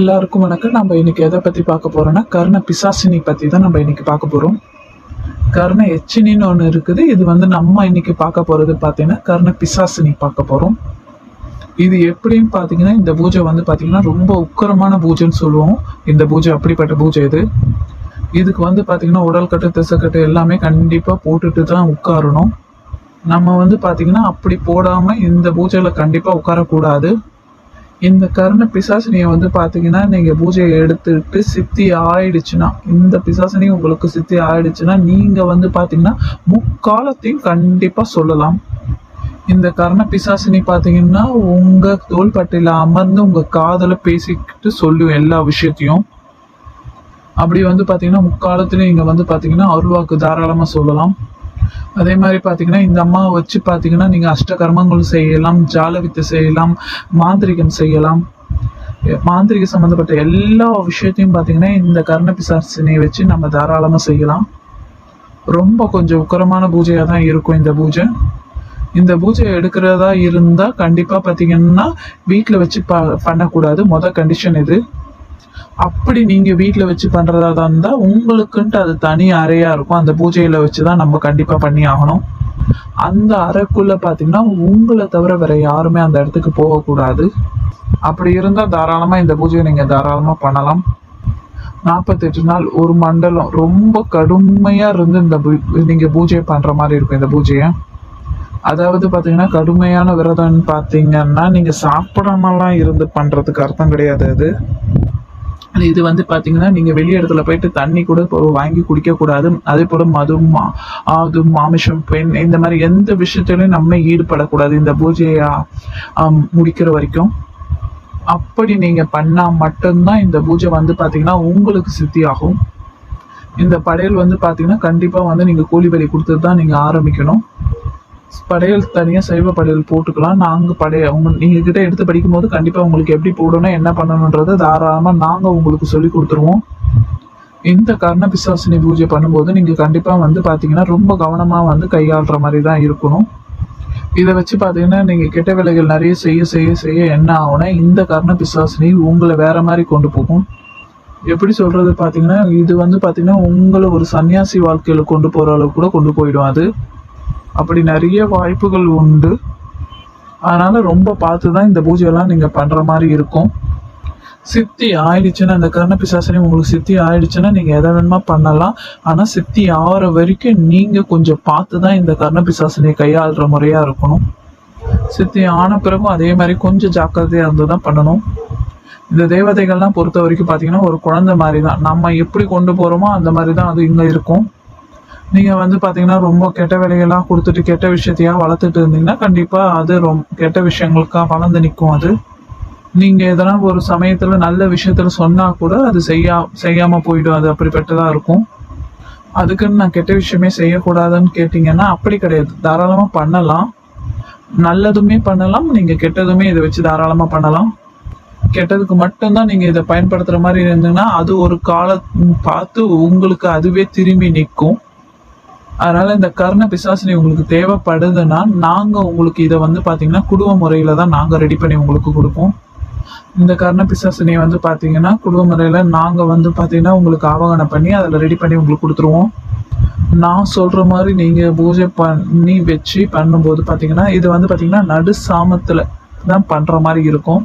எல்லாருக்கும் வணக்கம். நம்ம இன்னைக்கு எதை பத்தி பார்க்க போறோம்னா கர்ண பிசாசினி பத்தி தான் நம்ம இன்னைக்கு பார்க்க போறோம். கர்ண எச்சினின்னு ஒன்று இருக்குது. இது நம்ம இன்னைக்கு பார்க்க போறது பார்த்தீங்கன்னா கர்ண பிசாசினி பார்க்க போறோம். இது எப்படின்னு பார்த்தீங்கன்னா இந்த பூஜை பார்த்தீங்கன்னா ரொம்ப உக்கரமான பூஜைன்னு சொல்லுவோம். இந்த பூஜை அப்படிப்பட்ட பூஜை இது. இதுக்கு பார்த்தீங்கன்னா உடல் கட்டு திசைக்கட்டு எல்லாமே கண்டிப்பாக போட்டுட்டு தான் உட்காரணும். நம்ம பார்த்தீங்கன்னா அப்படி போடாம இந்த பூஜையில கண்டிப்பாக உட்காரக்கூடாது. இந்த கர்ண பிசாசினியை பார்த்தீங்கன்னா நீங்கள் பூஜையை எடுத்துட்டு சித்தி ஆயிடுச்சுன்னா, இந்த பிசாசினி உங்களுக்கு சித்தி ஆயிடுச்சுன்னா நீங்கள் பார்த்தீங்கன்னா முக்காலத்தையும் கண்டிப்பாக சொல்லலாம். இந்த கர்ண பிசாசினி பார்த்தீங்கன்னா உங்கள் தோள்பட்டையில் அமர்ந்து உங்கள் காதில் பேசிக்கிட்டு சொல்லும் எல்லா விஷயத்தையும். அப்படி பார்த்தீங்கன்னா முக்காலத்துலேயும் நீங்கள் பார்த்தீங்கன்னா அருள்வாக்கு தாராளமாக சொல்லலாம். அதே மாதிரி பார்த்தீங்கன்னா இந்த அம்மாவை வச்சு பார்த்தீங்கன்னா நீங்கள் அஷ்டகர்மங்கள் செய்யலாம், ஜால வித்தை செய்யலாம், மாந்திரிகம் செய்யலாம். மாந்திரிக சம்மந்தப்பட்ட எல்லா விஷயத்தையும் பார்த்தீங்கன்னா இந்த கர்ண பிசாசினியை வச்சு நம்ம தாராளமாக செய்யலாம். ரொம்ப கொஞ்சம் உக்கரமான பூஜையாக தான் இருக்கும் இந்த பூஜை. இந்த பூஜையை எடுக்கிறதா இருந்தால் கண்டிப்பாக பார்த்தீங்கன்னா வீட்டில் வச்சு பண்ணக்கூடாது. மொதல் கண்டிஷன் இது. அப்படி நீங்கள் வீட்டில் வச்சு பண்ணுறதா இருந்தால் உங்களுக்குன்ட்டு அது தனி அறையாக இருக்கும். அந்த பூஜையில் வச்சு தான் நம்ம கண்டிப்பாக பண்ணி ஆகணும். அந்த அறைக்குள்ளே பார்த்தீங்கன்னா உங்களை தவிர வேற யாருமே அந்த இடத்துக்கு போகக்கூடாது. அப்படி இருந்தால் தாராளமாக இந்த பூஜையை நீங்கள் தாராளமாக பண்ணலாம். 48 நாள் ஒரு மண்டலம் ரொம்ப கடுமையாக இருந்து இந்த நீங்கள் பூஜையை பண்ணுற மாதிரி இருக்கும். இந்த பூஜையை அதாவது பார்த்தீங்கன்னா கடுமையான விரதம்னு பார்த்தீங்கன்னா நீங்கள் சாப்பிடாமலாம் இருந்து பண்ணுறதுக்கு அர்த்தம் கிடையாது. இது பார்த்தீங்கன்னா நீங்கள் வெளி இடத்துல போயிட்டு தண்ணி கூட வாங்கி குடிக்கக்கூடாது. அதே போல் அது மாமிசம், பெண், இந்த மாதிரி எந்த விஷயத்திலையும் நம்ம ஈடுபடக்கூடாது இந்த பூஜையை முடிக்கிற வரைக்கும். அப்படி நீங்கள் பண்ணால் மட்டும்தான் இந்த பூஜை பார்த்தீங்கன்னா உங்களுக்கு சித்தி ஆகும். இந்த படையல் பார்த்தீங்கன்னா கண்டிப்பாக நீங்கள் கூலி வேலை கொடுத்துட்டு தான் நீங்கள் ஆரம்பிக்கணும். படையல் தனியாக சைவ படையல் போட்டுக்கலாம். நாங்கள் நீங்கள் கிட்ட எடுத்து படிக்கும்போது கண்டிப்பாக உங்களுக்கு எப்படி போடணும் என்ன பண்ணணுன்றதை தாராளமாக நாங்கள் உங்களுக்கு சொல்லி கொடுத்துருவோம். இந்த கர்ண பிசாசினி பூஜை பண்ணும்போது நீங்கள் கண்டிப்பாக பார்த்தீங்கன்னா ரொம்ப கவனமாக கையாளுற மாதிரி தான் இருக்கணும். இதை வச்சு பார்த்தீங்கன்னா நீங்கள் கெட்ட வேலைகள் நிறைய செய்ய என்ன ஆகும்னா இந்த கர்ண பிசாசினி உங்களை வேற மாதிரி கொண்டு போகும். எப்படி சொல்றது பார்த்தீங்கன்னா இது பார்த்தீங்கன்னா உங்களை ஒரு சன்னியாசி வாழ்க்கையில் கொண்டு போகிற அளவுக்கு கூட கொண்டு போயிடும். அது அப்படி நிறைய வாய்ப்புகள் உண்டு. அதனால ரொம்ப பார்த்து தான் இந்த பூஜையெல்லாம் நீங்க பண்ற மாதிரி இருக்கும். சித்தி ஆயிடுச்சுன்னா இந்த கர்ண பிசாசினி உங்களுக்கு சித்தி ஆயிடுச்சுன்னா நீங்க எதை வேணுமா பண்ணலாம். ஆனா சித்தி ஆகிற வரைக்கும் நீங்க கொஞ்சம் பார்த்து தான் இந்த கர்ண பிசாசினியை கையாளுற முறையா இருக்கணும். சித்தி ஆன பிறகும் அதே மாதிரி கொஞ்சம் ஜாக்கிரதையா இருந்து தான் பண்ணணும். இந்த தேவதைகள்லாம் பொறுத்த வரைக்கும் பார்த்தீங்கன்னா ஒரு குழந்தை மாதிரி தான். நம்ம எப்படி கொண்டு போறோமோ அந்த மாதிரி தான் அது இங்க இருக்கும். நீங்கள் பார்த்தீங்கன்னா ரொம்ப கெட்ட வேலையெல்லாம் கொடுத்துட்டு கெட்ட விஷயத்தையாக வளர்த்துட்டு இருந்தீங்கன்னா கண்டிப்பாக அது ரொம்ப கெட்ட விஷயங்களுக்காக வளர்ந்து நிற்கும். அது நீங்கள் எதனா ஒரு சமயத்தில் நல்ல விஷயத்தில் சொன்னால் கூட அது செய்யாமல் போயிடும். அது அப்படிப்பட்டதாக இருக்கும். அதுக்குன்னு நான் கெட்ட விஷயமே செய்யக்கூடாதுன்னு கேட்டிங்கன்னா அப்படி கிடையாது. தாராளமாக பண்ணலாம். நல்லதுமே பண்ணலாம், நீங்கள் கெட்டதுமே இதை வச்சு தாராளமாக பண்ணலாம். கெட்டதுக்கு மட்டும்தான் நீங்கள் இதை பயன்படுத்துகிற மாதிரி இருந்தீங்கன்னா அது ஒரு காலம் பார்த்து உங்களுக்கு அதுவே திரும்பி நிற்கும். அதனால இந்த கர்ண பிசாசினி உங்களுக்கு தேவைப்படுதுன்னா நாங்க உங்களுக்கு இதை பார்த்தீங்கன்னா குடும்ப முறையில தான் நாங்க ரெடி பண்ணி உங்களுக்கு கொடுப்போம். இந்த கர்ண பிசாசினியை பார்த்தீங்கன்னா குடும்ப முறையில நாங்க பார்த்தீங்கன்னா உங்களுக்கு ஆவாகனம் பண்ணி அதில் ரெடி பண்ணி உங்களுக்கு கொடுத்துருவோம். நான் சொல்ற மாதிரி நீங்க பூஜை பண்ணி வச்சு பண்ணும்போது பார்த்தீங்கன்னா இது பார்த்தீங்கன்னா நடு சாமத்துல தான் பண்ற மாதிரி இருக்கும்.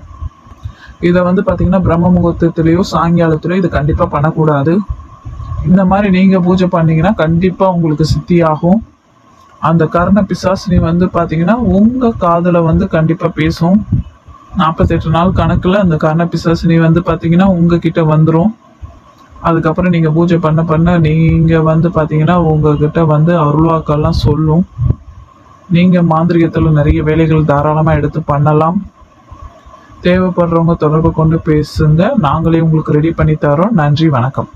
இதை பார்த்தீங்கன்னா பிரம்ம முகூர்த்தத்திலேயோ சாயங்காலத்திலேயோ இது கண்டிப்பா பண்ணக்கூடாது. இந்த மாதிரி நீங்கள் பூஜை பண்ணீங்கன்னா கண்டிப்பாக உங்களுக்கு சித்தி ஆகும். அந்த கர்ண பிசாசினி பார்த்தீங்கன்னா உங்கள் காதில் கண்டிப்பாக பேசும். 48 நாள் கணக்கில் அந்த கர்ண பிசாசினி பார்த்தீங்கன்னா உங்ககிட்ட வந்துடும். அதுக்கப்புறம் நீங்கள் பூஜை பண்ண நீங்கள் பார்த்தீங்கன்னா உங்ககிட்ட அருள்வாக்கெல்லாம் சொல்லும். நீங்கள் மாந்திரிகத்தில் நிறைய வேலைகள் தாராளமாக எடுத்து பண்ணலாம். தேவைப்படுறவங்க தொடர்பு கொண்டு பேசுங்க. நாங்களே உங்களுக்கு ரெடி பண்ணி தரோம். நன்றி, வணக்கம்.